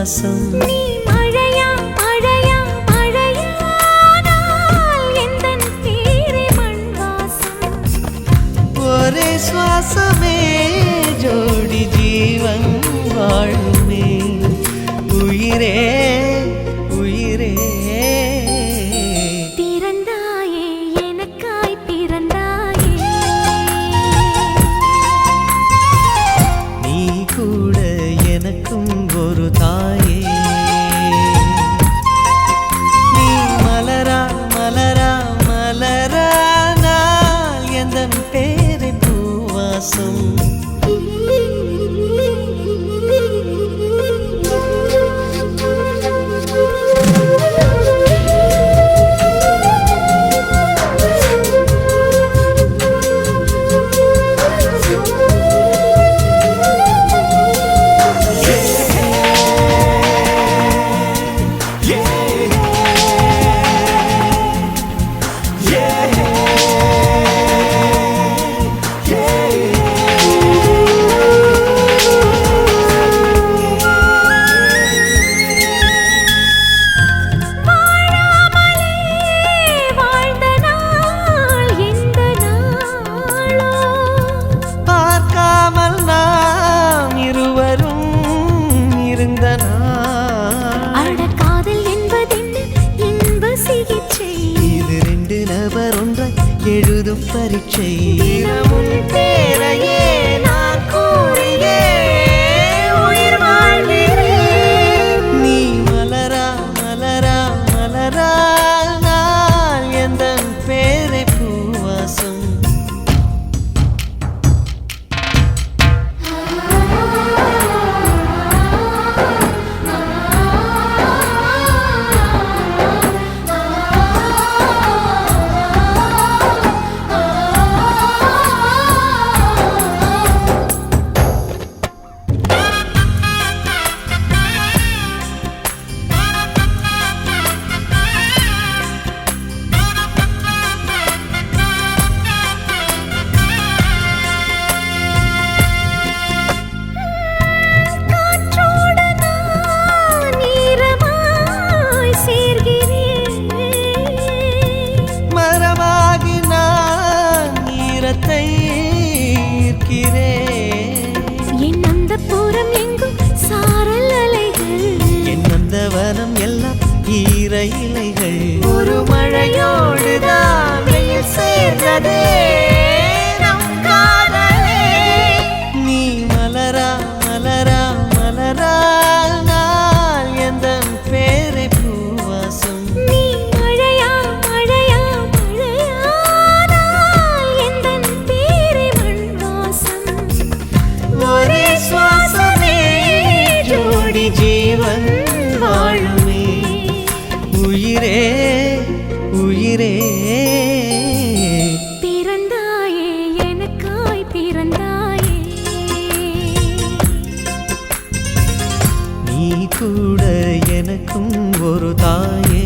பூவாசம். நீ மழையா மழையா மழையானால் எந்தன் பேரே மண் வாசம். ஒரே சுவாசமே ஜோடி ஜீவன் வாழுமே. உயிரே உயிரே பிறந்தாயே எனக்காய் பிறந்தாயே. நீ கூட எனக்கும் ஒரு தாயே. நீ மலரா மலரா மலரானால் எந்தன் பேரை பூவாசம். எழுதும் பரீட்சை தினமும் பேரையே நான் கூறியே உயிர் வாழ்கிறேன். நீ மலரா மலரா மலரா நான் எந்தன் பேரை பூவாசம். என் அந்த புறம் எங்கும் சாரல் அலைகள். என் அந்த வனம் எல்லாம் ஈர இலைகள். ஒரு மழையோடுதான் வெயில் சேர்ந்ததே நம் காதலே. நீ மலரா மலரா மலரா நான் எந்தன் பேரை பூவாசம். நீ மழையா மழையா மழையானால் எந்தன் பேரே மண் வாசம். ஒரே சுவாசமே ஜோடி ஜீவன் வாழுமே. உயிரே உயிரே பிறந்தாயே எனக்காய் பிறந்தாயே. நீ கூட எனக்கும் ஒரு தாயே.